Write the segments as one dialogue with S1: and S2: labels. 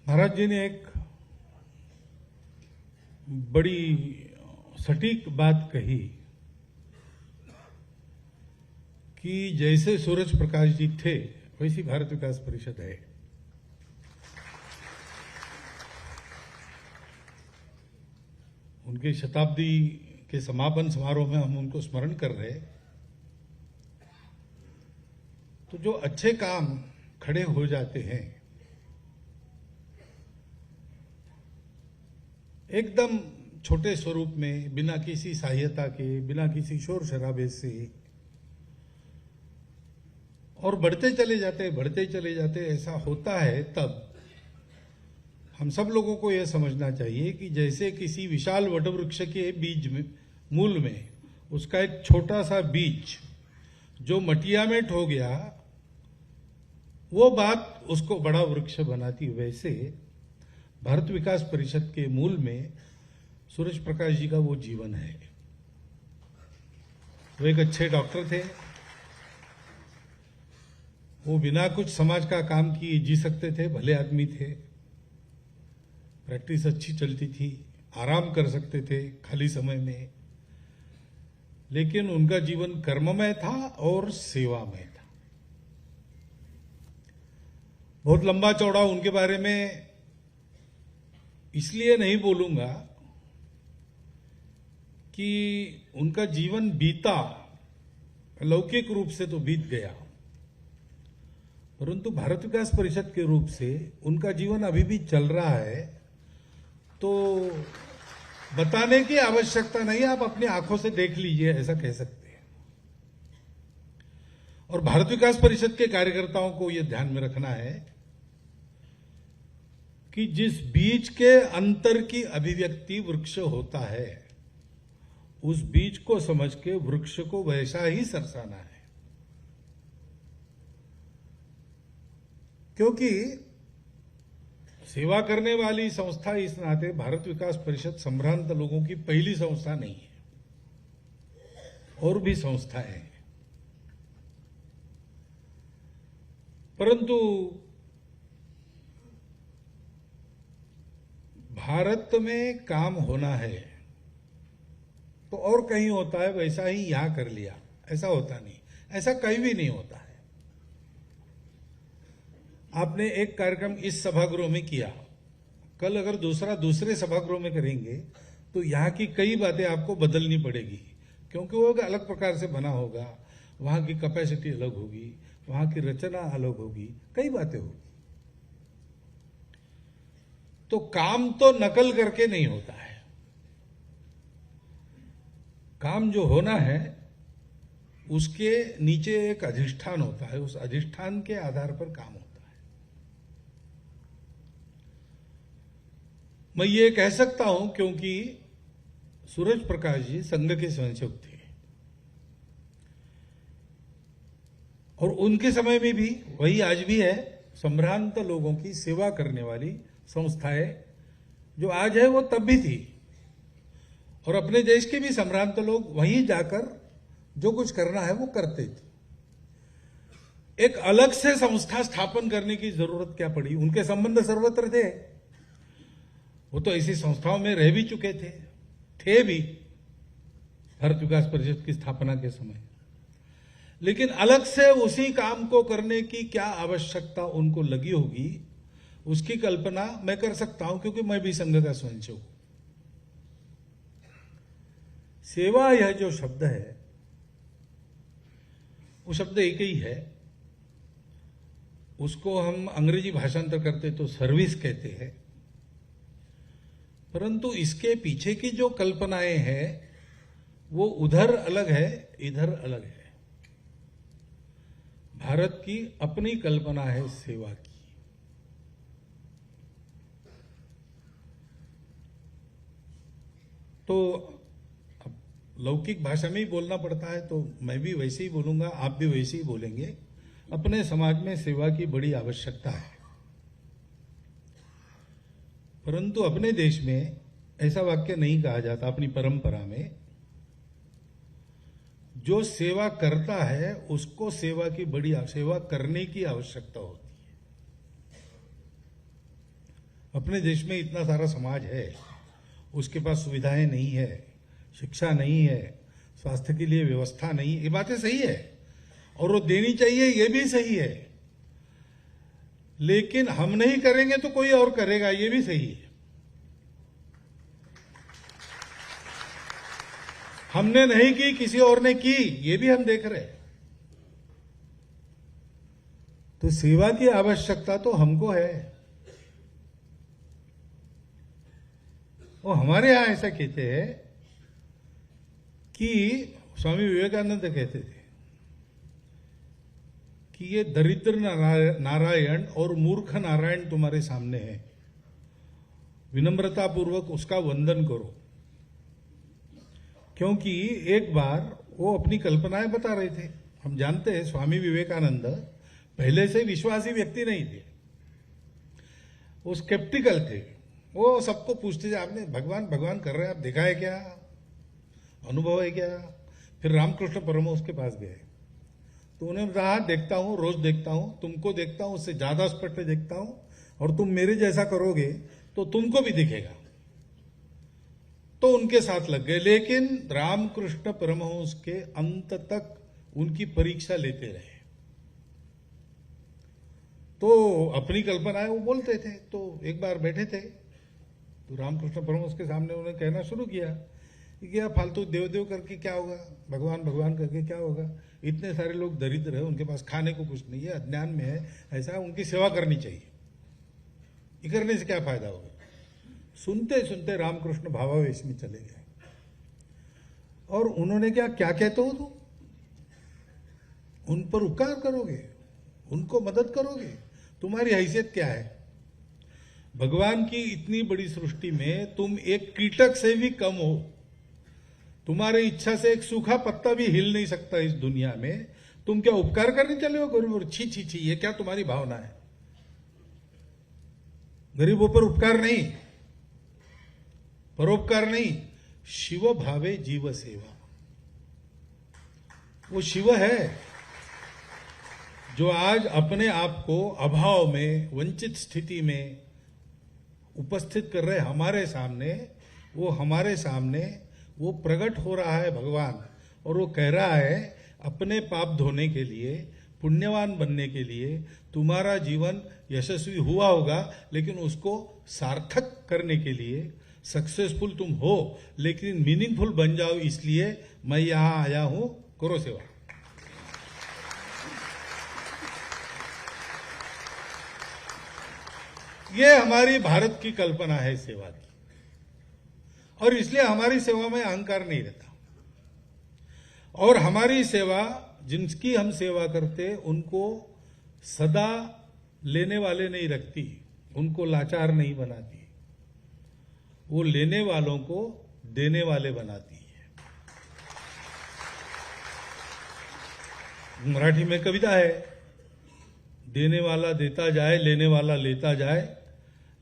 S1: महाराज जी ने एक बड़ी सटीक बात कही कि जैसे सूरज प्रकाश जी थे वैसी भारत विकास परिषद है। उनके शताब्दी के समापन समारोह में हम उनको स्मरण कर रहे, तो जो अच्छे काम खड़े हो जाते हैं एकदम छोटे स्वरूप में, बिना किसी सहायता के, बिना किसी शोर शराबे से, और बढ़ते चले जाते ऐसा होता है, तब हम सब लोगों को यह समझना चाहिए कि जैसे किसी विशाल वटवृक्ष के बीज में, मूल में उसका एक छोटा सा बीज जो मटिया में ठो गया, वो बात उसको बड़ा वृक्ष बनाती, वैसे भारत विकास परिषद के मूल में सूरज प्रकाश जी का वो जीवन है। वो एक अच्छे डॉक्टर थे, वो बिना कुछ समाज का काम किए जी सकते थे, भले आदमी थे, प्रैक्टिस अच्छी चलती थी, आराम कर सकते थे खाली समय में, लेकिन उनका जीवन कर्ममय था और सेवामय था। बहुत लंबा चौड़ा उनके बारे में इसलिए नहीं बोलूंगा कि उनका जीवन बीता, लौकिक रूप से तो बीत गया, परंतु भारत विकास परिषद के रूप से उनका जीवन अभी भी चल रहा है, तो बताने की आवश्यकता नहीं, आप अपनी आंखों से देख लीजिए, ऐसा कह सकते हैं। और भारत विकास परिषद के कार्यकर्ताओं को यह ध्यान में रखना है कि जिस बीज के अंतर की अभिव्यक्ति वृक्ष होता है, उस बीज को समझ के वृक्ष को वैसा ही सरसाना है, क्योंकि सेवा करने वाली संस्था इस नाते भारत विकास परिषद संभ्रांत लोगों की पहली संस्था नहीं है, और भी संस्थाएं हैं, परंतु भारत में काम होना है तो और कहीं होता है, वैसा ही यहां कर लिया, ऐसा होता नहीं, ऐसा कहीं भी नहीं होता है। आपने एक कार्यक्रम इस सभागृह में किया, कल अगर दूसरे सभागृह में करेंगे तो यहां की कई बातें आपको बदलनी पड़ेगी, क्योंकि वो अलग प्रकार से बना होगा, वहां की कैपेसिटी अलग होगी, वहां की रचना अलग होगी, कई बातें होगी। तो काम तो नकल करके नहीं होता है, काम जो होना है उसके नीचे एक अधिष्ठान होता है, उस अधिष्ठान के आधार पर काम होता है। मैं ये कह सकता हूं क्योंकि सूरज प्रकाश जी संघ के स्वयंसेवक थे, और उनके समय में भी, वही आज भी है, संभ्रांत लोगों की सेवा करने वाली संस्थाएं जो आज है वो तब भी थी, और अपने देश के भी संभ्रांत लोग वहीं जाकर जो कुछ करना है वो करते थे। एक अलग से संस्था स्थापन करने की जरूरत क्या पड़ी? उनके संबंध सर्वत्र थे, वो तो ऐसी संस्थाओं में रह भी चुके थे भी भारत विकास परिषद की स्थापना के समय, लेकिन अलग से उसी काम को करने की क्या आवश्यकता उनको लगी होगी, उसकी कल्पना मैं कर सकता हूं, क्योंकि मैं भी संघ का स्वयंसेवक हूं। सेवा यह जो शब्द है वो शब्द एक ही है, उसको हम अंग्रेजी भाषांतर करते तो सर्विस कहते हैं, परंतु इसके पीछे की जो कल्पनाएं हैं वो उधर अलग है, इधर अलग है। भारत की अपनी कल्पना है सेवा की। तो लौकिक भाषा में ही बोलना पड़ता है, तो मैं भी वैसे ही बोलूंगा, आप भी वैसे ही बोलेंगे। अपने समाज में सेवा की बड़ी आवश्यकता है, परंतु अपने देश में ऐसा वाक्य नहीं कहा जाता। अपनी परंपरा में जो सेवा करता है उसको सेवा करने की आवश्यकता होती है। अपने देश में इतना सारा समाज है, उसके पास सुविधाएं नहीं है, शिक्षा नहीं है, स्वास्थ्य के लिए व्यवस्था नहीं, ये बातें सही है और वो देनी चाहिए, ये भी सही है। लेकिन हम नहीं करेंगे तो कोई और करेगा, ये भी सही है। हमने नहीं की, किसी और ने की, ये भी हम देख रहे हैं। तो सेवा की आवश्यकता तो हमको है। और हमारे यहां ऐसा कहते हैं कि स्वामी विवेकानंद कहते थे कि ये दरिद्र नारायण और मूर्ख नारायण तुम्हारे सामने है, विनम्रता पूर्वक उसका वंदन करो। क्योंकि एक बार वो अपनी कल्पनाएं बता रहे थे। हम जानते हैं स्वामी विवेकानंद पहले से विश्वासी व्यक्ति नहीं थे, वो स्केप्टिकल थे। वो सबको पूछते थे, आपने भगवान भगवान कर रहे हैं, आप देखा है क्या, अनुभव है क्या? फिर रामकृष्ण परमहंस के पास गए तो उन्होंने कहा, देखता हूं, रोज देखता हूं, तुमको देखता हूं, उससे ज्यादा स्पष्ट देखता हूं, और तुम मेरे जैसा करोगे तो तुमको भी दिखेगा। तो उनके साथ लग गए, लेकिन रामकृष्ण परमहंस के अंत तक उनकी परीक्षा लेते रहे। तो अपनी कल्पनाएं वो बोलते थे। तो एक बार बैठे थे तो रामकृष्ण परमहंस के सामने उन्होंने कहना शुरू किया कि यार फालतू देव देव करके क्या होगा, भगवान भगवान करके क्या होगा, इतने सारे लोग दरिद्र है, उनके पास खाने को कुछ नहीं है, अज्ञान में है, ऐसा उनकी सेवा करनी चाहिए, ये करने से क्या फायदा होगा। सुनते सुनते रामकृष्ण भावावेश में चले गए और उन्होंने क्या क्या कहते हो तुम, उन पर उपकार करोगे, उनको मदद करोगे, तुम्हारी हैसियत क्या है? भगवान की इतनी बड़ी सृष्टि में तुम एक कीटक से भी कम हो, तुम्हारी इच्छा से एक सूखा पत्ता भी हिल नहीं सकता इस दुनिया में, तुम क्या उपकार करने चले हो गरीबों? छी छी छी, ये क्या तुम्हारी भावना है? गरीबों पर उपकार नहीं, परोपकार नहीं, शिव भावे जीव सेवा। वो शिव है जो आज अपने आप को अभाव में, वंचित स्थिति में उपस्थित कर रहे हमारे सामने। वो हमारे सामने वो प्रकट हो रहा है भगवान, और वो कह रहा है अपने पाप धोने के लिए, पुण्यवान बनने के लिए तुम्हारा जीवन यशस्वी हुआ होगा, लेकिन उसको सार्थक करने के लिए, सक्सेसफुल तुम हो लेकिन मीनिंगफुल बन जाओ, इसलिए मैं यहां आया हूं, करो सेवा। ये हमारी भारत की कल्पना है सेवा की, और इसलिए हमारी सेवा में अहंकार नहीं रहता। और हमारी सेवा, जिनकी हम सेवा करते, उनको सदा लेने वाले नहीं रखती, उनको लाचार नहीं बनाती, वो लेने वालों को देने वाले बनाती है। मराठी में कविता है, देने वाला देता जाए, लेने वाला लेता जाए,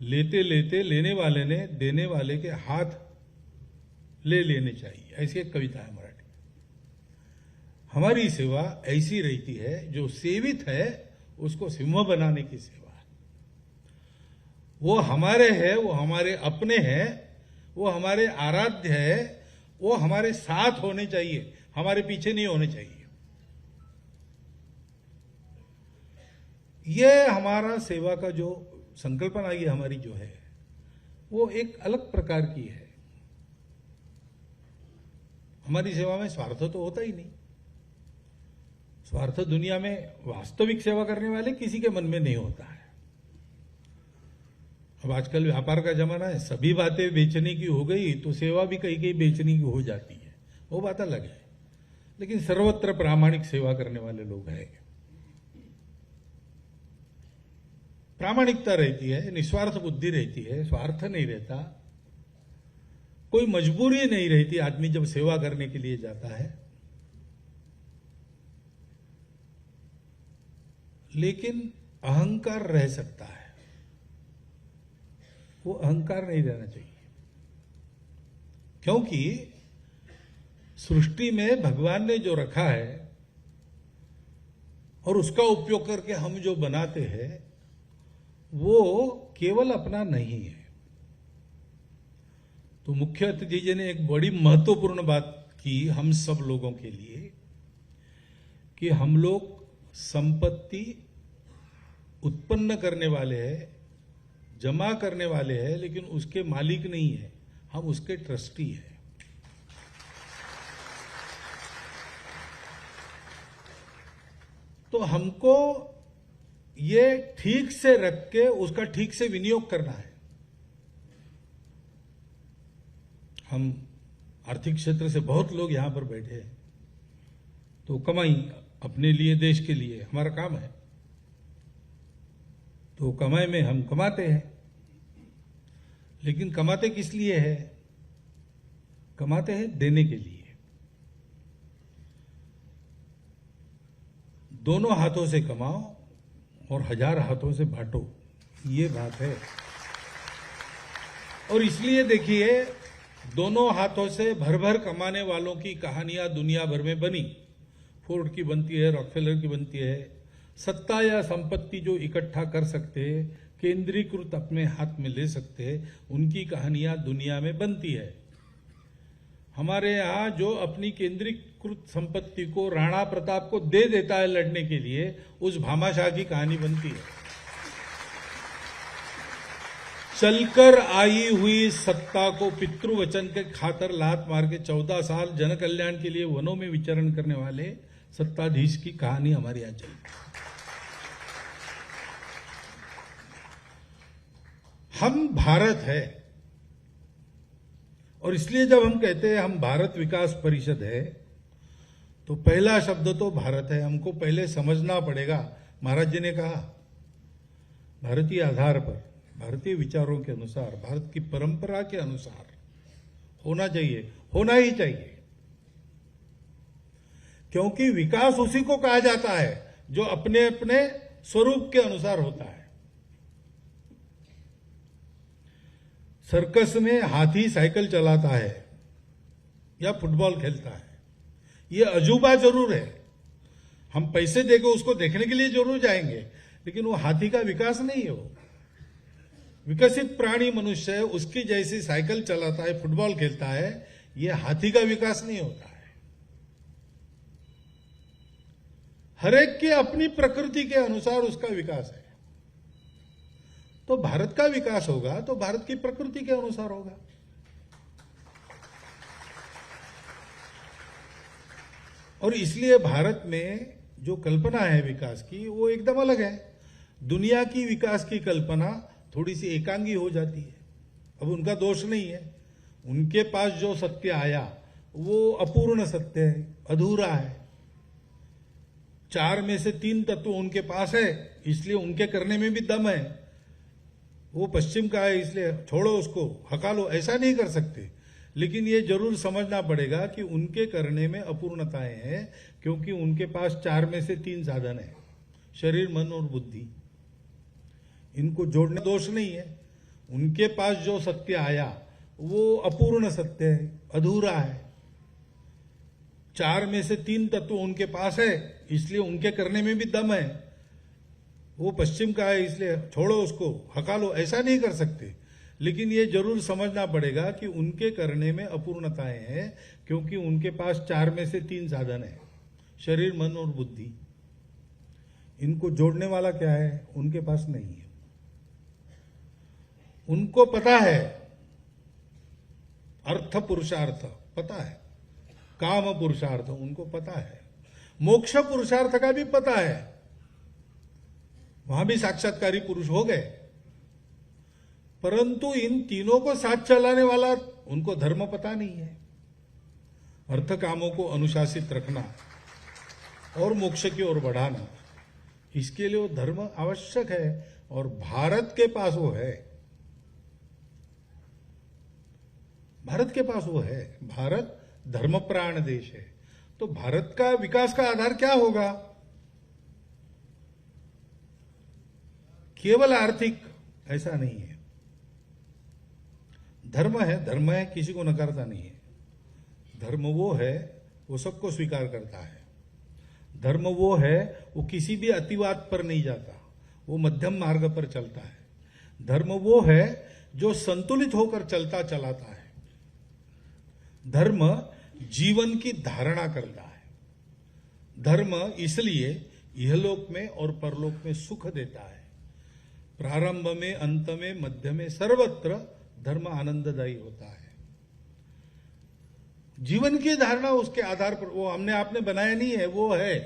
S1: लेते लेते लेने वाले ने देने वाले के हाथ ले लेने चाहिए, ऐसी एक कविता है मराठी। हमारी सेवा ऐसी रहती है, जो सेवित है उसको सिंह बनाने की सेवा है। वो हमारे है, वो हमारे अपने हैं, वो हमारे आराध्य है, वो हमारे साथ होने चाहिए, हमारे पीछे नहीं होने चाहिए। ये हमारा सेवा का जो संकल्पना ये हमारी जो है, वो एक अलग प्रकार की है। हमारी सेवा में स्वार्थ तो होता ही नहीं। स्वार्थ दुनिया में वास्तविक सेवा करने वाले किसी के मन में नहीं होता है। अब आजकल व्यापार का जमाना है, सभी बातें बेचने की हो गई तो सेवा भी कहीं कहीं बेचने की हो जाती है, वो बात अलग है। लेकिन सर्वत्र प्रामाणिक सेवा करने वाले लोग हैं, प्रामाणिकता रहती है, निस्वार्थ बुद्धि रहती है, स्वार्थ नहीं रहता, कोई मजबूरी नहीं रहती आदमी जब सेवा करने के लिए जाता है। लेकिन अहंकार रह सकता है, वो अहंकार नहीं रहना चाहिए। क्योंकि सृष्टि में भगवान ने जो रखा है और उसका उपयोग करके हम जो बनाते हैं, वो केवल अपना नहीं है। तो मुख्य अतिथि जी ने एक बड़ी महत्वपूर्ण बात की हम सब लोगों के लिए कि हम लोग संपत्ति उत्पन्न करने वाले हैं, जमा करने वाले हैं, लेकिन उसके मालिक नहीं है, हम उसके ट्रस्टी हैं। तो हमको ये ठीक से रख के उसका ठीक से विनियोग करना है। हम आर्थिक क्षेत्र से बहुत लोग यहां पर बैठे हैं, तो कमाई अपने लिए, देश के लिए हमारा काम है। तो कमाई में हम कमाते हैं, लेकिन कमाते किस लिए है? कमाते हैं देने के लिए। दोनों हाथों से कमाओ और 1000 हाथों से बांटो, ये बात है। और इसलिए देखिए, दोनों हाथों से भर भर कमाने वालों की कहानियां दुनिया भर में बनी। फोर्ड की बनती है, रॉकफेलर की बनती है। सत्ता या संपत्ति जो इकट्ठा कर सकते हैं, केंद्रीकृत अपने हाथ में ले सकते हैं, उनकी कहानियां दुनिया में बनती है। हमारे यहाँ जो अपनी केंद्रीकृत संपत्ति को राणा प्रताप को दे देता है लड़ने के लिए, उस भामाशाह की कहानी बनती है। चलकर आई हुई सत्ता को पितृवचन के खातर लात मार के 14 साल जन कल्याण के लिए वनों में विचरण करने वाले सत्ताधीश की कहानी हमारे यहां चली। हम भारत है, और इसलिए जब हम कहते हैं हम भारत विकास परिषद है, तो पहला शब्द तो भारत है। हमको पहले समझना पड़ेगा। महाराज जी ने कहा, भारतीय आधार पर, भारतीय विचारों के अनुसार, भारत की परंपरा के अनुसार होना चाहिए, होना ही चाहिए। क्योंकि विकास उसी को कहा जाता है जो अपने अपने स्वरूप के अनुसार होता है। सर्कस में हाथी साइकिल चलाता है या फुटबॉल खेलता है, यह अजूबा जरूर है। हम पैसे देकर उसको देखने के लिए जरूर जाएंगे, लेकिन वो हाथी का विकास नहीं है। वो विकसित प्राणी मनुष्य है, उसकी जैसी साइकिल चलाता है, फुटबॉल खेलता है, यह हाथी का विकास नहीं होता है। हर एक की अपनी प्रकृति के अनुसार उसका विकास है। तो भारत का विकास होगा तो भारत की प्रकृति के अनुसार होगा। और इसलिए भारत में जो कल्पना है विकास की, वो एकदम अलग है। दुनिया की विकास की कल्पना थोड़ी सी एकांगी हो जाती है। अब उनका दोष नहीं है, उनके पास जो सत्य आया वो अपूर्ण सत्य है, अधूरा है। 4 में से 3 तत्व उनके पास है, इसलिए उनके करने में भी दम है। वो पश्चिम का है, इसलिए छोड़ो उसको, हका लो, ऐसा नहीं कर सकते। लेकिन ये जरूर समझना पड़ेगा कि उनके करने में अपूर्णताएं हैं, क्योंकि उनके पास 4 में से 3 साधन है, शरीर, मन और बुद्धि। इनको जोड़ने दोष नहीं है। उनके पास जो सत्य आया वो अपूर्ण सत्य है, अधूरा है। 4 में से 3 तत्व उनके पास है, इसलिए उनके करने में भी दम है। वो पश्चिम का है, इसलिए छोड़ो उसको, हका लो, ऐसा नहीं कर सकते। लेकिन ये जरूर समझना पड़ेगा कि उनके करने में अपूर्णताएं हैं, क्योंकि उनके पास 4 में से 3 साधन है, शरीर, मन और बुद्धि। इनको जोड़ने वाला क्या है? उनके पास नहीं है। उनको पता है अर्थ पुरुषार्थ, पता है काम पुरुषार्थ, उनको पता है मोक्ष पुरुषार्थ का भी पता है। वहां भी साक्षात्कारी पुरुष हो गए, परंतु इन तीनों को साथ चलाने वाला उनको धर्म पता नहीं है। अर्थ कामों को अनुशासित रखना और मोक्ष की ओर बढ़ाना, इसके लिए वो धर्म आवश्यक है, और भारत के पास वो है। भारत के पास वो है। भारत धर्मप्राण देश है। तो भारत का विकास का आधार क्या होगा? केवल आर्थिक ऐसा नहीं है। धर्म है, धर्म है, किसी को नकारता नहीं है। धर्म वो है, वो सबको स्वीकार करता है। धर्म वो है, वो किसी भी अतिवाद पर नहीं जाता, वो मध्यम मार्ग पर चलता है। धर्म वो है जो संतुलित होकर चलता चलाता है। धर्म जीवन की धारणा करता है। धर्म इसलिए इहलोक में और परलोक में सुख देता है। प्रारंभ में, अंत में, मध्य में, सर्वत्र धर्म आनंददायी होता है। जीवन की धारणा उसके आधार पर, वो हमने आपने बनाया नहीं है, वो है।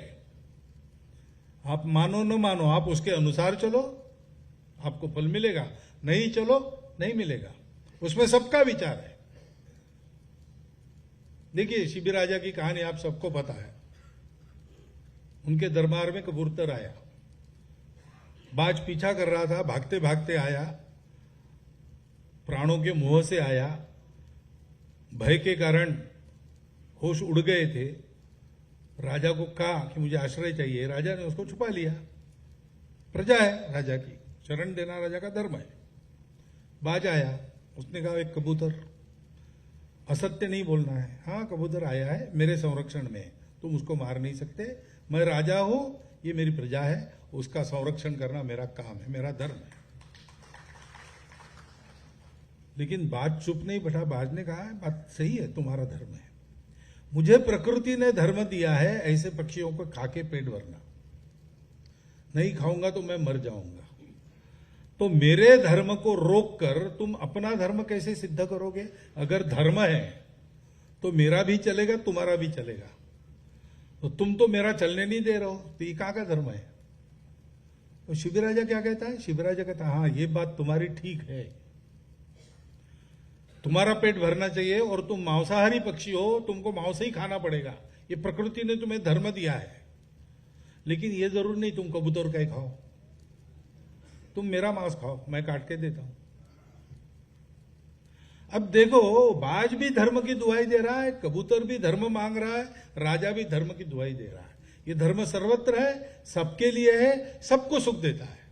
S1: आप मानो न मानो, आप उसके अनुसार चलो, आपको फल मिलेगा, नहीं चलो नहीं मिलेगा। उसमें सबका विचार है। देखिए, शिबी राजा की कहानी आप सबको पता है। उनके दरबार में कबूतर आया, बाज पीछा कर रहा था, भागते भागते आया, प्राणों के मुंह से आया, भय के कारण होश उड़ गए थे। राजा को कहा कि मुझे आश्रय चाहिए, राजा ने उसको छुपा लिया। प्रजा है राजा की, शरण देना राजा का धर्म है। बाज आया, उसने कहा एक कबूतर, असत्य नहीं बोलना है। हाँ, कबूतर आया है, मेरे संरक्षण में, तुम उसको मार नहीं सकते। मैं राजा हूं, ये मेरी प्रजा है, उसका संरक्षण करना मेरा काम है, मेरा धर्म है। लेकिन बाज चुप नहीं बैठा। बाज ने कहा बात सही है, तुम्हारा धर्म है, मुझे प्रकृति ने धर्म दिया है ऐसे पक्षियों को खा के पेट भरना, नहीं खाऊंगा तो मैं मर जाऊंगा। तो मेरे धर्म को रोककर तुम अपना धर्म कैसे सिद्ध करोगे? अगर धर्म है तो मेरा भी चलेगा, तुम्हारा भी चलेगा। तो तुम तो मेरा चलने नहीं दे रहे हो, तो ये कहां का धर्म है? तो शिबी राजा क्या कहता है? शिबी राजा कहता है, हाँ ये बात तुम्हारी ठीक है, तुम्हारा पेट भरना चाहिए और तुम मांसाहारी पक्षी हो, तुमको मांस ही खाना पड़ेगा। ये प्रकृति ने तुम्हें धर्म दिया है, लेकिन ये जरूर नहीं तुम कबूतर का ही खाओ, तुम मेरा मांस खाओ, मैं काट के देता हूं। अब देखो, बाज भी धर्म की दुहाई दे रहा है, कबूतर भी धर्म मांग रहा है, राजा भी धर्म की दुहाई दे रहा है। ये धर्म सर्वत्र है, सबके लिए है, सबको सुख देता है।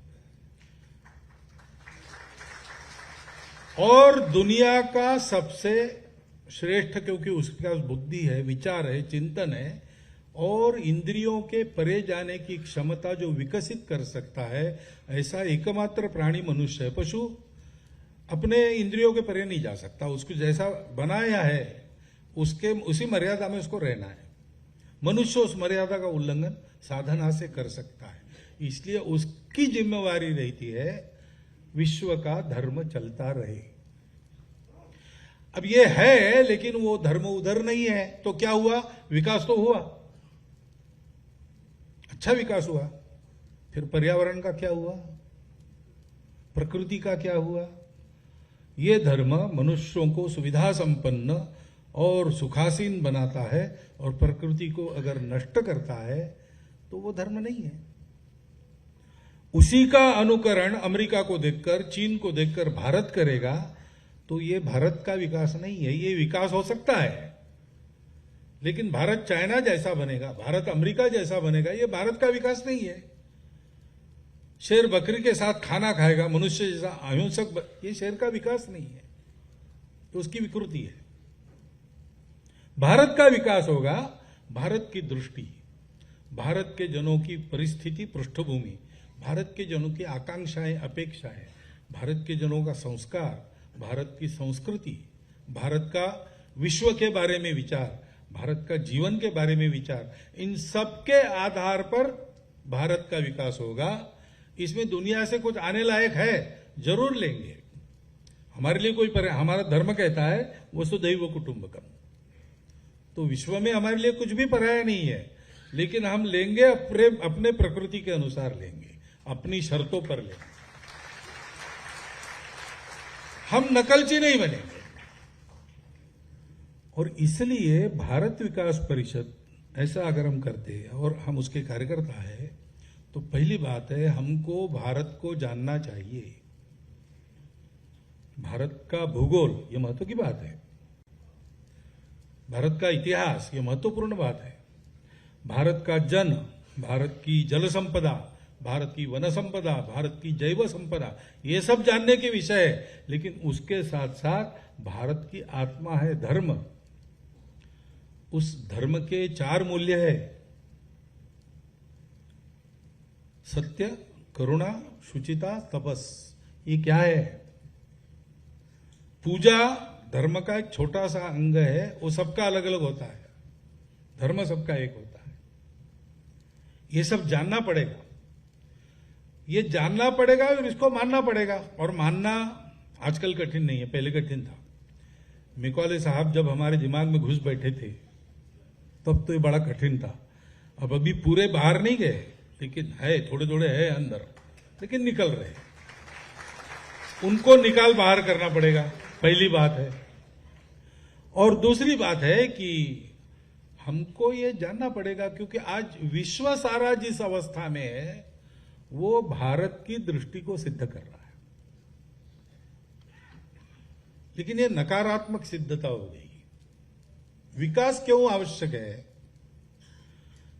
S1: और दुनिया का सबसे श्रेष्ठ, क्योंकि उसके पास बुद्धि है, विचार है, चिंतन है और इंद्रियों के परे जाने की क्षमता जो विकसित कर सकता है, ऐसा एकमात्र प्राणी मनुष्य है। पशु अपने इंद्रियों के परे नहीं जा सकता, उसको जैसा बनाया है उसके उसी मर्यादा में उसको रहना है। मनुष्य उस मर्यादा का उल्लंघन साधना से कर सकता है, इसलिए उसकी जिम्मेवारी रहती है विश्व का धर्म चलता रहे। अब ये है, लेकिन वो धर्म उधर नहीं है, तो क्या हुआ? विकास तो हुआ, अच्छा विकास हुआ। फिर पर्यावरण का क्या हुआ? प्रकृति का क्या हुआ? ये धर्म मनुष्यों को सुविधा संपन्न और सुखासीन बनाता है, और प्रकृति को अगर नष्ट करता है तो वो धर्म नहीं है। उसी का अनुकरण अमेरिका को देखकर, चीन को देखकर भारत करेगा तो ये भारत का विकास नहीं है। ये विकास हो सकता है, लेकिन भारत चाइना जैसा बनेगा, भारत अमेरिका जैसा बनेगा, ये भारत का विकास नहीं है। शेर बकरी के साथ खाना खाएगा, मनुष्य जैसा अहिंसक, ये शेर का विकास नहीं है, तो उसकी विकृति है। भारत का विकास होगा भारत की दृष्टि, भारत के जनों की परिस्थिति, पृष्ठभूमि, भारत के जनों की आकांक्षाएं, अपेक्षाएं, भारत के जनों का संस्कार, भारत की संस्कृति, भारत का विश्व के बारे में विचार, भारत का जीवन के बारे में विचार, इन सब के आधार पर भारत का विकास होगा। इसमें दुनिया से कुछ आने लायक है, जरूर लेंगे। हमारे लिए कोई हमारा धर्म कहता है वसुधैव कुटुंबकम, तो विश्व में हमारे लिए कुछ भी पराया नहीं है, लेकिन हम लेंगे अपने प्रकृति के अनुसार लेंगे, अपनी शर्तों पर लेंगे। हम नकलची नहीं बनेंगे। और इसलिए भारत विकास परिषद ऐसा अगर हम करते हैं और हम उसके कार्यकर्ता है, तो पहली बात है हमको भारत को जानना चाहिए। भारत का भूगोल ये महत्व की बात है, भारत का इतिहास ये महत्वपूर्ण बात है, भारत का जन, भारत की जल संपदा, भारत की वन संपदा, भारत की जैव संपदा, ये सब जानने के विषय है। लेकिन उसके साथ साथ भारत की आत्मा है धर्म, उस धर्म के 4 मूल्य है, सत्य, करुणा, शुचिता, तपस। ये क्या है? पूजा धर्म का एक छोटा सा अंग है, वो सबका अलग अलग होता है, धर्म सबका एक होता है। ये सब जानना पड़ेगा, ये जानना पड़ेगा और इसको मानना पड़ेगा। और मानना आजकल कठिन नहीं है, पहले कठिन था। मेकॉले साहब जब हमारे दिमाग में घुस बैठे थे तब तो ये बड़ा कठिन था। अब अभी पूरे बाहर नहीं गए, लेकिन है, थोड़े थोड़े है अंदर, लेकिन निकल रहे। उनको निकाल बाहर करना पड़ेगा, पहली बात है। और दूसरी बात है कि हमको ये जानना पड़ेगा, क्योंकि आज विश्व सारा जिस अवस्था में है वो भारत की दृष्टि को सिद्ध कर रहा है, लेकिन ये नकारात्मक सिद्धता हो गई। विकास क्यों आवश्यक है?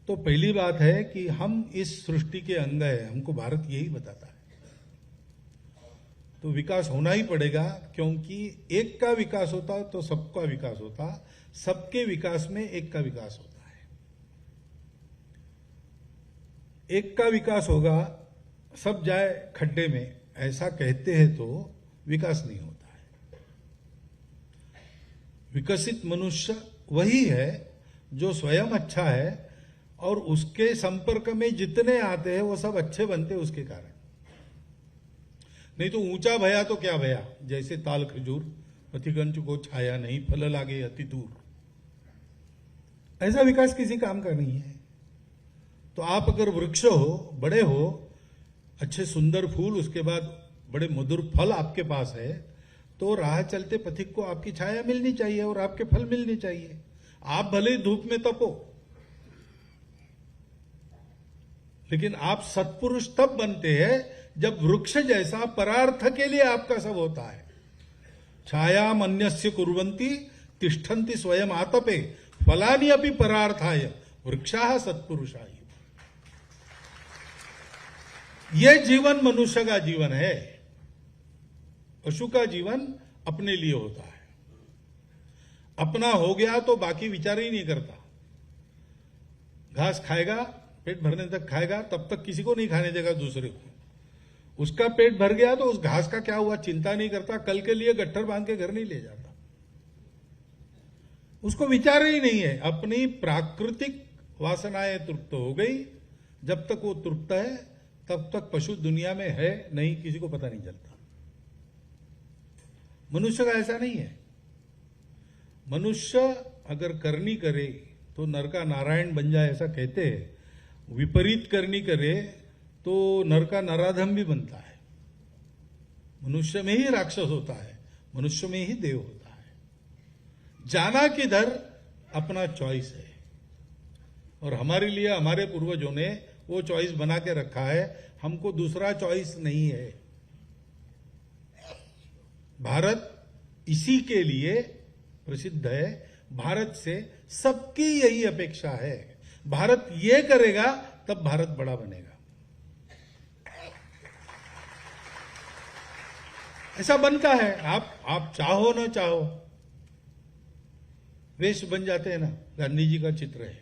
S1: तो पहली बात है कि हम इस सृष्टि के अंग है, हमको भारत यही बताता है। तो विकास होना ही पड़ेगा, क्योंकि एक का विकास होता तो सबका विकास होता, सबके विकास में एक का विकास होता है। एक का विकास होगा, सब जाए खड्डे में, ऐसा कहते हैं तो विकास नहीं होता है। विकसित मनुष्य वही है जो स्वयं अच्छा है और उसके संपर्क में जितने आते हैं वो सब अच्छे बनते उसके कारण। नहीं तो ऊंचा भया तो क्या भया, जैसे ताल खजूर पथिगंज को छाया नहीं, फल लागे अति दूर। ऐसा विकास किसी काम का नहीं है। तो आप अगर वृक्ष हो, बड़े हो, अच्छे सुंदर फूल, उसके बाद बड़े मधुर फल आपके पास है, तो राह चलते पथिक को आपकी छाया मिलनी चाहिए और आपके फल मिलने चाहिए। आप भले ही धूप में तपो, लेकिन आप सत्पुरुष तब बनते हैं जब वृक्ष जैसा परार्थ के लिए आपका सब होता है। छाया मन्यस्य कुर्वन्ति तिष्ठन्ति स्वयं आतपे फलानि अपि परार्थाय वृक्षाः सत्पुरुषाः। ये जीवन मनुष्य का जीवन है। पशु का जीवन अपने लिए होता है, अपना हो गया तो बाकी विचार ही नहीं करता। घास खाएगा, पेट भरने तक खाएगा, तब तक किसी को नहीं खाने देगा दूसरे को। उसका पेट भर गया तो उस घास का क्या हुआ चिंता नहीं करता, कल के लिए गट्ठर बांध के घर नहीं ले जाता। उसको विचार ही नहीं है। अपनी प्राकृतिक वासनाएं तृप्त हो गई, जब तक वो तृप्त है तब तक पशु दुनिया में है नहीं, किसी को पता नहीं चलता। मनुष्य का ऐसा नहीं है। मनुष्य अगर करनी करे तो नर का नारायण बन जाए, ऐसा कहते हैं। विपरीत करनी करे तो नर का नराधम भी बनता है। मनुष्य में ही राक्षस होता है, मनुष्य में ही देव होता है। जाना किधर अपना चॉइस है, और हमारे लिए हमारे पूर्वजों ने वो चॉइस बना के रखा है, हमको दूसरा चॉइस नहीं है। भारत इसी के लिए प्रसिद्ध है। भारत से सबकी यही अपेक्षा है। भारत ये करेगा तब भारत बड़ा बनेगा। ऐसा बनता है। आप चाहो ना चाहो, वेश बन जाते हैं ना। गांधी जी का चित्र है,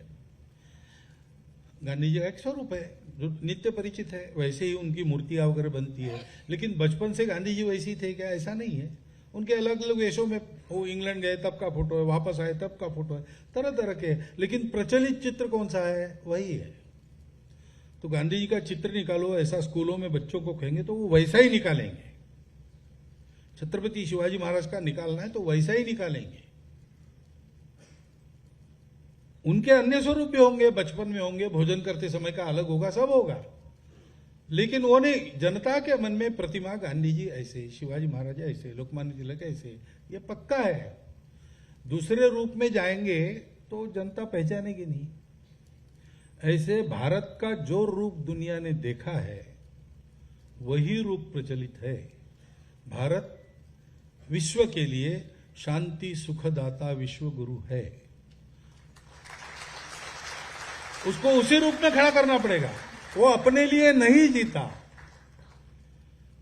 S1: गांधी जी का एक स्वरूप है जो नित्य परिचित है, वैसे ही उनकी मूर्तियां वगैरह बनती है। लेकिन बचपन से गांधी जी वैसे ही थे क्या? ऐसा नहीं है। उनके अलग अलग वेशों में, वो इंग्लैंड गए तब का फोटो है, वापस आए तब का फोटो है, तरह तरह के। लेकिन प्रचलित चित्र कौन सा है? वही है। तो गांधी जी का चित्र निकालो, ऐसा स्कूलों में बच्चों को कहेंगे तो वो वैसा ही निकालेंगे। छत्रपति शिवाजी महाराज का निकालना है तो वैसा ही निकालेंगे। उनके अन्य स्वरूप भी होंगे, बचपन में होंगे, भोजन करते समय का अलग होगा, सब होगा। लेकिन वो नहीं, जनता के मन में प्रतिमा गांधी जी ऐसे, शिवाजी महाराज ऐसे, लोकमान्य तिलक ऐसे, ये पक्का है। दूसरे रूप में जाएंगे तो जनता पहचानेगी नहीं। ऐसे भारत का जो रूप दुनिया ने देखा है वही रूप प्रचलित है। भारत विश्व के लिए शांति सुखदाता विश्व गुरु है। उसको उसी रूप में खड़ा करना पड़ेगा। वो अपने लिए नहीं जीता।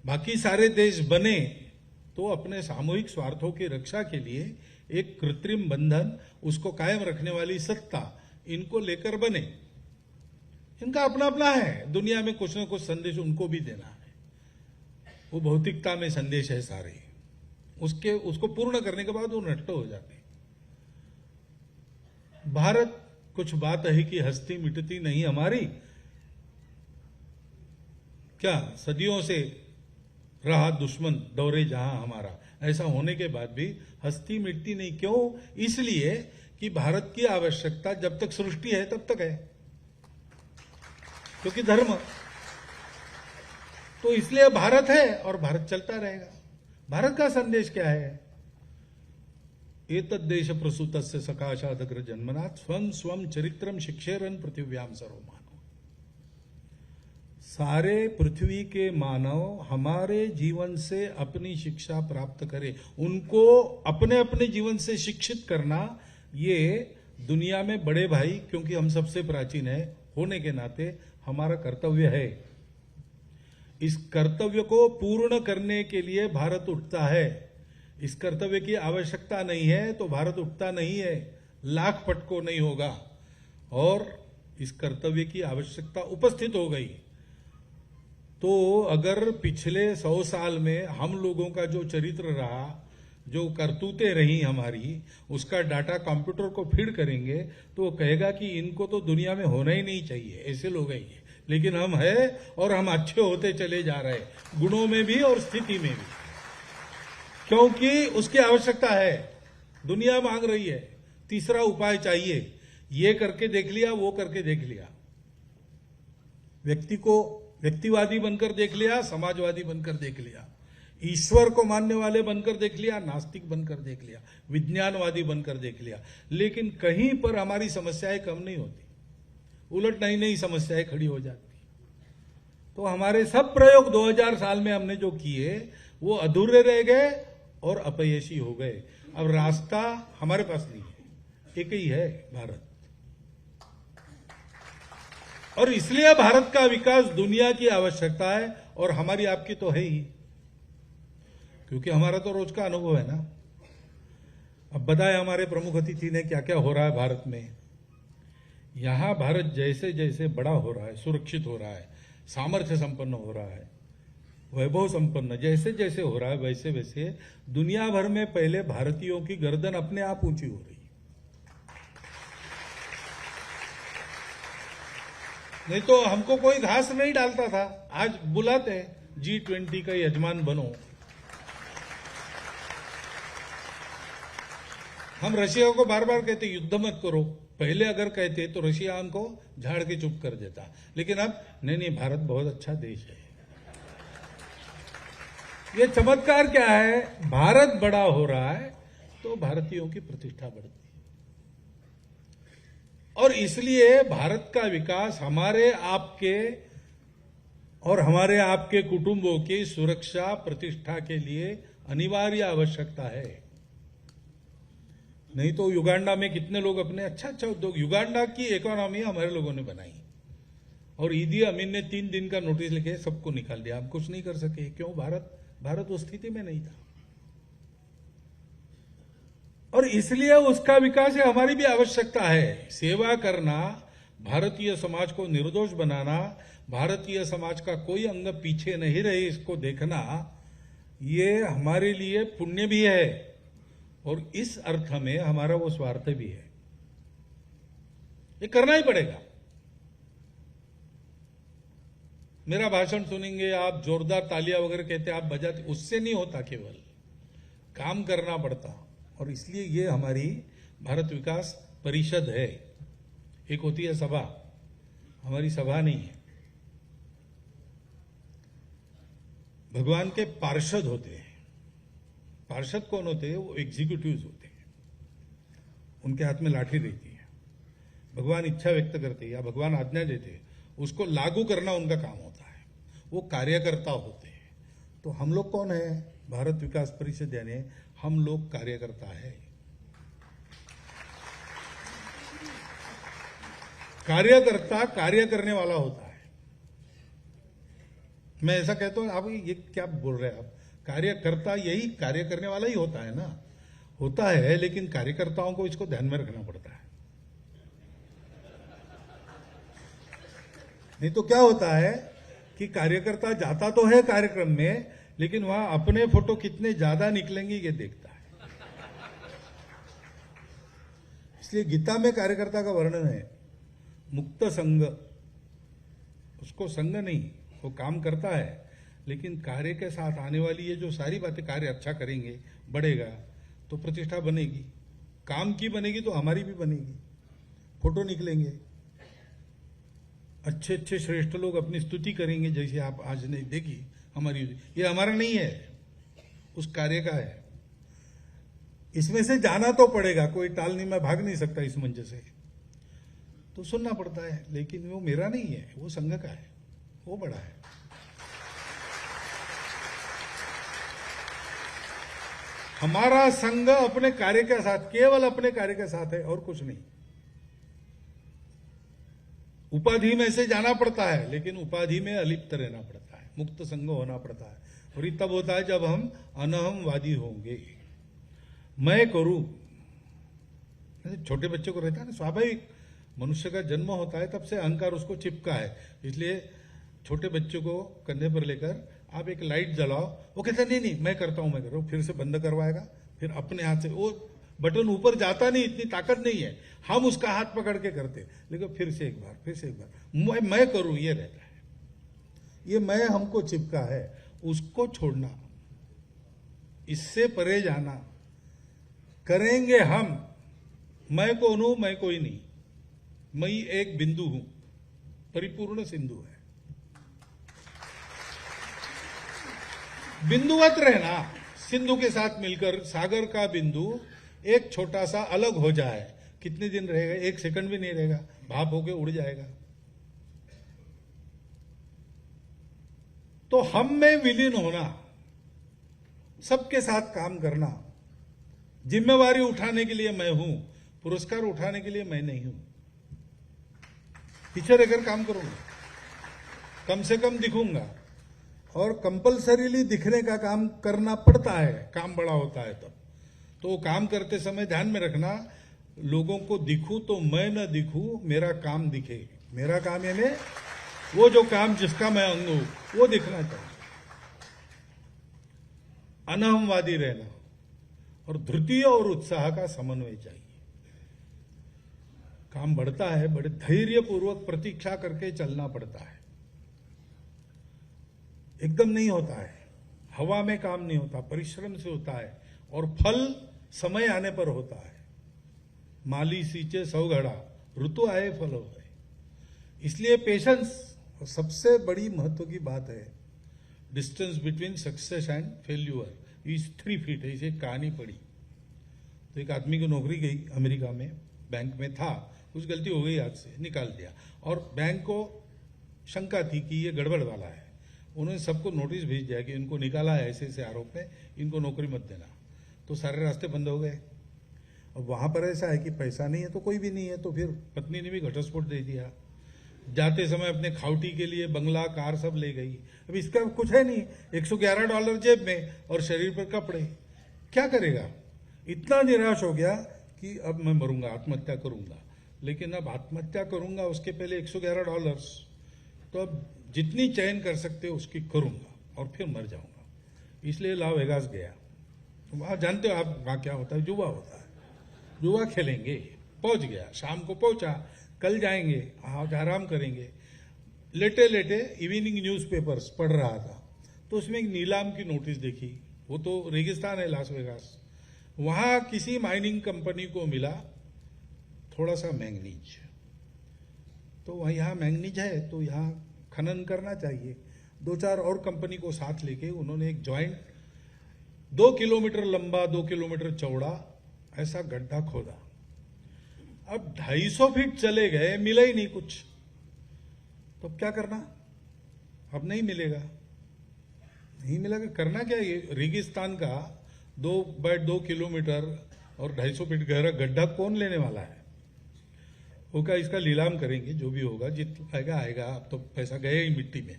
S1: बाकी सारे देश बने तो अपने सामूहिक स्वार्थों की रक्षा के लिए एक कृत्रिम बंधन, उसको कायम रखने वाली सत्ता इनको लेकर बने। इनका अपना अपना है। दुनिया में कुछ न कुछ संदेश उनको भी देना है। वो भौतिकता में संदेश है सारे, उसको पूर्ण करने के बाद वो नष्ट हो जाते हैं। भारत कुछ बात है कि हस्ती मिटती नहीं हमारी, क्या सदियों से रहा दुश्मन दौरे जहां हमारा, ऐसा होने के बाद भी हस्ती मिटती नहीं। क्यों? इसलिए कि भारत की आवश्यकता जब तक सृष्टि है तब तक है, क्योंकि धर्म, तो इसलिए भारत है और भारत चलता रहेगा। भारत का संदेश क्या है? एतद्देश प्रसूतस्य सकाशादग्र जन्मनाथ स्वं स्वं चरित्रम शिक्षेरन पृथिव्याम सर्वमानव। सारे पृथ्वी के मानव हमारे जीवन से अपनी शिक्षा प्राप्त करें, उनको अपने अपने जीवन से शिक्षित करना, ये दुनिया में बड़े भाई, क्योंकि हम सबसे प्राचीन है होने के नाते हमारा कर्तव्य है। इस कर्तव्य को पूर्ण करने के लिए भारत उठता है। इस कर्तव्य की आवश्यकता नहीं है तो भारत उठता नहीं है, लाख पटको नहीं होगा। और इस कर्तव्य की आवश्यकता उपस्थित हो गई तो अगर पिछले 100 साल में हम लोगों का जो चरित्र रहा, जो करतूतें रही हमारी, उसका डाटा कंप्यूटर को फीड करेंगे तो वो कहेगा कि इनको तो दुनिया में होना ही नहीं चाहिए, ऐसे लोग हैं ये। लेकिन हम हैं और हम अच्छे होते चले जा रहे हैं, गुणों में भी और स्थिति में भी, क्योंकि उसकी आवश्यकता है, दुनिया मांग रही है। तीसरा उपाय चाहिए, ये करके देख लिया, वो करके देख लिया, व्यक्ति को व्यक्तिवादी बनकर देख लिया, समाजवादी बनकर देख लिया, ईश्वर को मानने वाले बनकर देख लिया, नास्तिक बनकर देख लिया, विज्ञानवादी बनकर देख लिया, लेकिन कहीं पर हमारी समस्याएं कम नहीं होती, उलट नई नई समस्याएं खड़ी हो जाती। तो हमारे सब प्रयोग 2000 साल में हमने जो किए वो अधूरे रह गए और अपयशी हो गए। अब रास्ता हमारे पास नहीं है, एक ही है भारत। और इसलिए भारत का विकास दुनिया की आवश्यकता है और हमारी आपकी तो है ही, क्योंकि हमारा तो रोज का अनुभव है ना। अब बताए हमारे प्रमुख अतिथि ने क्या क्या हो रहा है भारत में। यहां भारत जैसे जैसे बड़ा हो रहा है, सुरक्षित हो रहा है, सामर्थ्य संपन्न हो रहा है, वैभव संपन्न जैसे जैसे हो रहा है, वैसे वैसे दुनिया भर में पहले भारतीयों की गर्दन अपने आप ऊंची हो रही है। नहीं तो हमको कोई घास नहीं डालता था, आज बुलाते हैं G20 का यजमान बनो। हम रशिया को बार बार कहते युद्ध मत करो, पहले अगर कहते तो रशिया हमको झाड़ के चुप कर देता, लेकिन अब नहीं, भारत बहुत अच्छा देश है। ये चमत्कार क्या है? भारत बड़ा हो रहा है तो भारतीयों की प्रतिष्ठा बढ़ती है, और इसलिए भारत का विकास हमारे आपके और हमारे आपके कुटुंबों की सुरक्षा प्रतिष्ठा के लिए अनिवार्य आवश्यकता है। नहीं तो युगांडा में कितने लोग अपने अच्छा उद्योग, युगांडा की इकोनॉमी हमारे लोगों ने बनाई, और ईदी अमीन ने 3 दिन का नोटिस लिखे सबको निकाल दिया, हम कुछ नहीं कर सके। क्यों? भारत उस स्थिति में नहीं था, और इसलिए उसका विकास है, हमारी भी आवश्यकता है। सेवा करना, भारतीय समाज को निर्दोष बनाना, भारतीय समाज का कोई अंग पीछे नहीं रहे इसको देखना, ये हमारे लिए पुण्य भी है और इस अर्थ में हमारा वो स्वार्थ भी है। ये करना ही पड़ेगा। मेरा भाषण सुनेंगे आप, जोरदार तालियां वगैरह कहते आप बजाते, उससे नहीं होता, केवल काम करना पड़ता। और इसलिए ये हमारी भारत विकास परिषद है। एक होती है सभा, हमारी सभा नहीं है। भगवान के पार्षद होते हैं। पार्षद कौन होते हैं? वो एग्जीक्यूटिव्स होते हैं, उनके हाथ में लाठी रहती है। भगवान इच्छा व्यक्त करते हैं या भगवान आज्ञा देते हैं, उसको लागू करना उनका काम होता है, वो कार्यकर्ता होते हैं। तो हम लोग कौन है? भारत विकास परिषद, यानी हम लोग कार्यकर्ता है। कार्यकर्ता कार्य करने वाला होता है। मैं ऐसा कहता हूं, आप ये क्या बोल रहे हैं आप? कार्यकर्ता यही कार्य करने वाला ही होता है ना, होता है, लेकिन कार्यकर्ताओं को इसको ध्यान में रखना पड़ता है। नहीं तो क्या होता है कि कार्यकर्ता जाता तो है कार्यक्रम में, लेकिन वहां अपने फोटो कितने ज्यादा निकलेंगे ये देखता है। इसलिए गीता में कार्यकर्ता का वर्णन है, मुक्त संग। उसको संग नहीं, वो काम करता है, लेकिन कार्य के साथ आने वाली ये जो सारी बातें, कार्य अच्छा करेंगे, बढ़ेगा तो प्रतिष्ठा बनेगी, काम की बनेगी तो हमारी भी बनेगी, फोटो निकलेंगे, अच्छे अच्छे श्रेष्ठ लोग अपनी स्तुति करेंगे, जैसे आप आज नहीं देखी हमारी। ये हमारा नहीं है, उस कार्य का है। इसमें से जाना तो पड़ेगा, कोई टाल नहीं, मैं भाग नहीं सकता इस मंच से, तो सुनना पड़ता है, लेकिन वो मेरा नहीं है, वो संघ का है, वो बड़ा है। हमारा संघ अपने कार्य के साथ, केवल अपने कार्य के साथ है और कुछ नहीं। उपाधि में से जाना पड़ता है, लेकिन उपाधि में अलिप्त रहना पड़ता है, मुक्त संघ होना पड़ता है। और ये तब होता है जब हम अनहमवादी होंगे। मैं करूं, छोटे बच्चे को रहता है ना, स्वाभाविक मनुष्य का जन्म होता है तब से अहंकार उसको चिपका है। इसलिए छोटे बच्चे को कंधे पर लेकर आप एक लाइट जलाओ, वो कहता नहीं नहीं मैं करता हूं, मैं कर रहा हूं, फिर से बंद करवाएगा, फिर अपने हाथ से वो बटन ऊपर जाता नहीं, इतनी ताकत नहीं है, हम उसका हाथ पकड़ के करते, लेकिन फिर से एक बार, फिर से एक बार, मैं करूं, ये रहता है। ये मैं हमको चिपका है, उसको छोड़ना, इससे परे जाना। करेंगे हम, मैं कौन हूं, मैं कोई नहीं, मैं एक बिंदु हूं, परिपूर्ण सिंधु है। बिंदुवत रहना, सिंधु के साथ मिलकर सागर का बिंदु एक छोटा सा अलग हो जाए, कितने दिन रहेगा? 1 सेकंड भी नहीं रहेगा, भाप होके उड़ जाएगा। तो हम में विलीन होना, सबके साथ काम करना, जिम्मेवारी उठाने के लिए मैं हूं, पुरस्कार उठाने के लिए मैं नहीं हूं। पीछे रहकर काम करूंगा, कम से कम दिखूंगा, और कंपलसरीली दिखने का काम करना पड़ता है, काम बड़ा होता है तब। तो काम करते समय ध्यान में रखना, लोगों को दिखूं तो मैं न दिखूं, मेरा काम दिखे। मेरा काम यानी वो जो काम जिसका मैं अंग हूं, वो दिखना चाहिए। अनहमवादी रहना और धृति और उत्साह का समन्वय चाहिए। काम बढ़ता है, बड़े धैर्यपूर्वक प्रतीक्षा करके चलना पड़ता है, एकदम नहीं होता है, हवा में काम नहीं होता, परिश्रम से होता है, और फल समय आने पर होता है। माली सींचे 100 घड़ा, ऋतु आए फल होए। इसलिए पेशेंस सबसे बड़ी महत्व की बात है। Distance between success and failure is 3 feet है। इसे कहानी पड़ी तो एक आदमी को नौकरी गई अमेरिका में, बैंक में था, कुछ गलती हो गई, हाथ से निकाल दिया, और बैंक को शंका थी कि ये गड़बड़ वाला है। उन्होंने सबको नोटिस भेज दिया कि इनको निकाला है ऐसे ऐसे आरोप में, इनको नौकरी मत देना। तो सारे रास्ते बंद हो गए। अब वहां पर ऐसा है कि पैसा नहीं है तो कोई भी नहीं है, तो फिर पत्नी ने भी घटस्फोट दे दिया। जाते समय अपने खाउटी के लिए बंगला, कार सब ले गई। अब इसका कुछ है नहीं, $111 जेब में और शरीर पर कपड़े, क्या करेगा? इतना निराश हो गया कि अब मैं मरूंगा, आत्महत्या करूंगा। लेकिन अब आत्महत्या करूंगा उसके पहले $111, तो अब जितनी चयन कर सकते हो उसकी करूंगा और फिर मर जाऊंगा। इसलिए ला वेगास गया। वहां जानते हो आप वहां क्या होता है? जुआ होता है, जुआ खेलेंगे। पहुंच गया, शाम को पहुंचा, कल जाएंगे, आज आराम करेंगे। लेटे लेटे इवनिंग न्यूज़पेपर्स पढ़ रहा था, तो उसमें एक नीलाम की नोटिस देखी। वो तो रेगिस्तान है लास वेगास, वहां किसी माइनिंग कंपनी को मिला थोड़ा सा मैंगनीज। तो यहाँ मैंगनीज है तो यहाँ खनन करना चाहिए। 2-4 और कंपनी को साथ लेके उन्होंने एक जॉइंट 2 किलोमीटर लंबा, 2 किलोमीटर चौड़ा ऐसा गड्ढा खोदा। अब 250 फीट चले गए, मिला ही नहीं कुछ। तो अब क्या करना? अब नहीं मिलेगा, नहीं मिलेगा, करना क्या? ये रेगिस्तान का 2x2 किलोमीटर और 250 फीट गहरा गड्ढा कौन लेने वाला है? होगा इसका नीलाम करेंगे, जो भी होगा, जितना आएगा आएगा, अब तो पैसा गया ही मिट्टी में।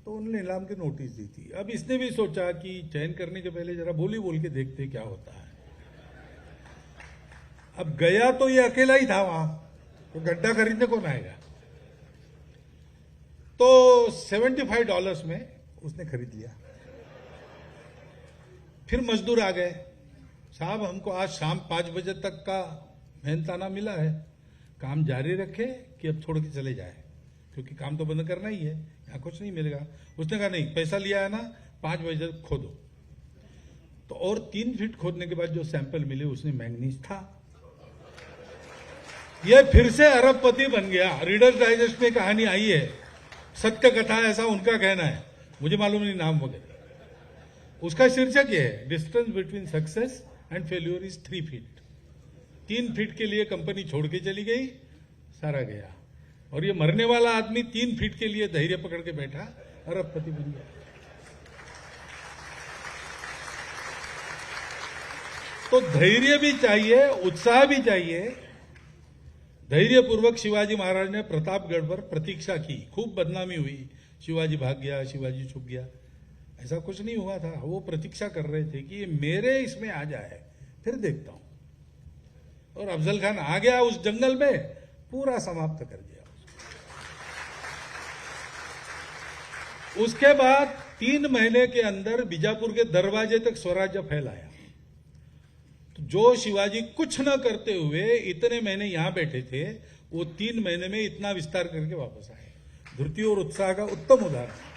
S1: तो उन्होंने नीलाम की नोटिस दी थी। अब इसने भी सोचा कि चयन करने के पहले जरा बोल के देखते क्या होता है। अब गया तो ये अकेला ही था वहां, तो गड्ढा खरीदने कौन आएगा? तो $75 में उसने खरीद लिया। फिर मजदूर आ गए, साहब हमको आज शाम 5 बजे तक का मेहनताना मिला है, काम जारी रखे कि अब छोड़ के चले जाए, क्योंकि काम तो बंद करना ही है, यहाँ कुछ नहीं मिलेगा। उसने कहा नहीं, पैसा लिया है ना, 5 बजे तक खोदो। तो और 3 फीट खोदने के बाद जो सैंपल मिले उसमें मैंगनीज था। यह फिर से अरबपति बन गया। रीडर्स डाइजेस्ट में कहानी आई है, सत्य कथा, ऐसा उनका कहना है, मुझे मालूम नहीं नाम वगैरह। उसका शीर्षक यह है, distance between success and failure is 3 feet. 3 feet के लिए कंपनी छोड़ के चली गई, सारा गया। और ये मरने वाला आदमी 3 फीट के लिए धैर्य पकड़ के बैठा, अरबपति बन गया। तो धैर्य भी चाहिए, उत्साह भी चाहिए। धैर्यपूर्वक शिवाजी महाराज ने प्रतापगढ़ पर प्रतीक्षा की, खूब बदनामी हुई, शिवाजी भाग गया, शिवाजी छुप गया, ऐसा कुछ नहीं हुआ था। वो प्रतीक्षा कर रहे थे कि ये मेरे इसमें आ जाए, फिर देखता हूं। और अफजल खान आ गया उस जंगल में, पूरा समाप्त कर दिया। उसके बाद 3 महीने के अंदर बीजापुर के दरवाजे तक स्वराज्य फैलाया। तो जो शिवाजी कुछ न करते हुए इतने महीने यहां बैठे थे, वो 3 महीने में इतना विस्तार करके वापस आए। धृति और उत्साह का उत्तम उदाहरण।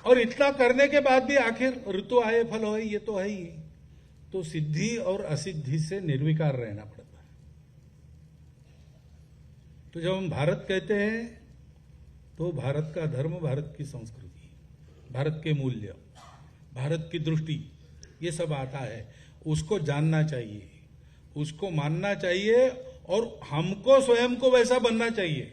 S1: और इतना करने के बाद भी आखिर ऋतु आए फल होए, ये तो है ही। तो सिद्धि और असिद्धि से निर्विकार रहना पड़ता है। तो जब हम भारत कहते हैं तो भारत का धर्म, भारत की संस्कृति, भारत के मूल्य, भारत की दृष्टि, ये सब आता है। उसको जानना चाहिए, उसको मानना चाहिए, और हमको स्वयं को वैसा बनना चाहिए।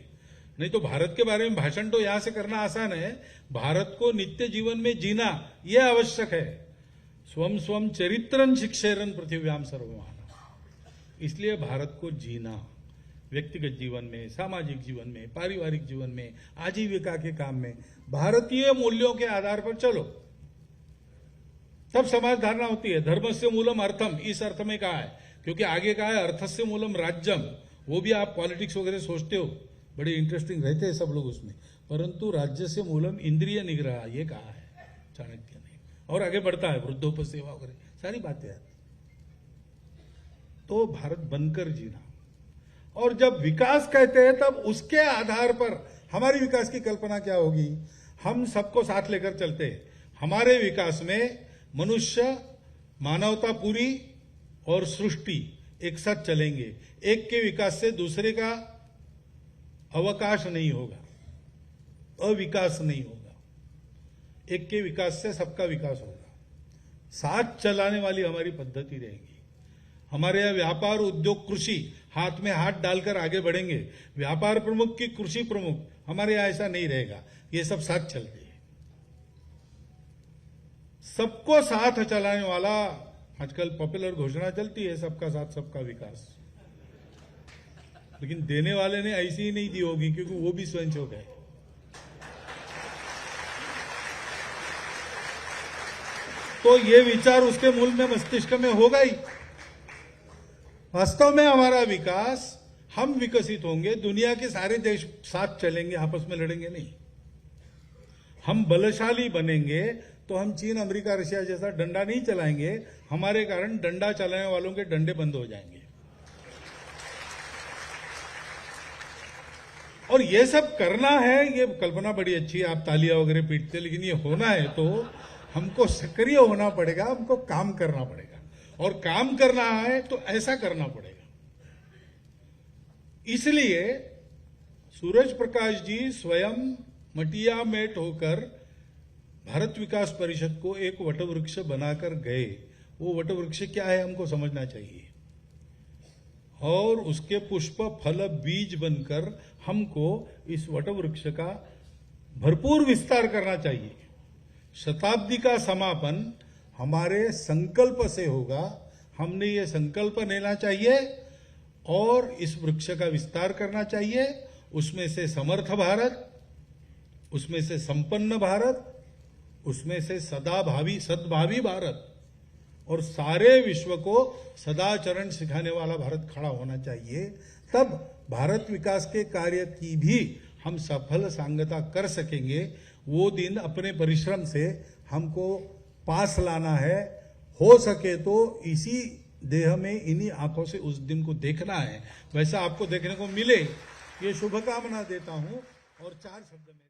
S1: नहीं तो भारत के बारे में भाषण तो यहां से करना आसान है, भारत को नित्य जीवन में जीना यह आवश्यक है। स्वम स्वम चरित्रं शिक्षेरन पृथिव्याम सर्वमाना। इसलिए भारत को जीना, व्यक्तिगत जीवन में, सामाजिक जीवन में, पारिवारिक जीवन में, आजीविका के काम में भारतीय मूल्यों के आधार पर चलो, तब समाज धारणा होती है। धर्मस्य मूलम अर्थम, इस अर्थ में कहा है, क्योंकि आगे कहा है अर्थस्य मूलम राज्यम। वो भी आप पॉलिटिक्स वगैरह सोचते हो, बड़े इंटरेस्टिंग रहते हैं सब लोग उसमें, परंतु राज्य से मूलम इंद्रिय निग्रह, ये कहा है चाणक्य ने। और आगे बढ़ता है वृद्धोपसेवा वगैरह, सारी बातें आती। तो भारत बनकर जीना। और जब विकास कहते हैं तब उसके आधार पर हमारी विकास की कल्पना क्या होगी। हम सबको साथ लेकर चलते हैं। हमारे विकास में मनुष्य, मानवता पूरी और सृष्टि एक साथ चलेंगे। एक के विकास से दूसरे का अवकाश नहीं होगा, अविकास नहीं होगा। एक के विकास से सबका विकास होगा। साथ चलाने वाली हमारी पद्धति रहेगी। हमारे यहां व्यापार, उद्योग, कृषि हाथ में हाथ डालकर आगे बढ़ेंगे। व्यापार प्रमुख की कृषि प्रमुख, हमारे यहां ऐसा नहीं रहेगा। ये सब साथ चलते हैं। सबको साथ चलाने वाला, आजकल पॉपुलर घोषणा चलती है, सबका साथ सबका विकास, लेकिन देने वाले ने ऐसी ही नहीं दी होगी, क्योंकि वो भी स्वयंसेवक है। तो ये विचार उसके मूल में, मस्तिष्क में होगा ही। वास्तव में हमारा विकास, हम विकसित होंगे, दुनिया के सारे देश साथ चलेंगे, आपस में लड़ेंगे नहीं। हम बलशाली बनेंगे तो हम चीन, अमेरिका, रशिया जैसा डंडा नहीं चलाएंगे। हमारे कारण डंडा चलाने वालों के डंडे बंद हो जाएंगे। और ये सब करना है, ये कल्पना बड़ी अच्छी है, आप तालियां वगैरह पीटते, लेकिन ये होना है तो हमको सक्रिय होना पड़ेगा, हमको काम करना पड़ेगा। और काम करना है तो ऐसा करना पड़ेगा। इसलिए सूरज प्रकाश जी स्वयं मटिया मेट होकर भारत विकास परिषद को एक वटवृक्ष बनाकर गए। वो वटवृक्ष क्या है हमको समझना चाहिए, और उसके पुष्प, फल, बीज बनकर हमको इस वटवृक्ष का भरपूर विस्तार करना चाहिए। शताब्दी का समापन हमारे संकल्प से होगा। हमने ये संकल्प लेना चाहिए और इस वृक्ष का विस्तार करना चाहिए। उसमें से समर्थ भारत, उसमें से संपन्न भारत, उसमें से सदाभावी, सद्भावी भारत, और सारे विश्व को सदाचरण सिखाने वाला भारत खड़ा होना चाहिए। तब भारत विकास के कार्य की भी हम सफल सांगता कर सकेंगे। वो दिन अपने परिश्रम से हमको पास लाना है, हो सके तो इसी देह में इन्हीं आंखों से उस दिन को देखना है, वैसा आपको देखने को मिले, ये शुभकामना देता हूं। और 4 शब्द में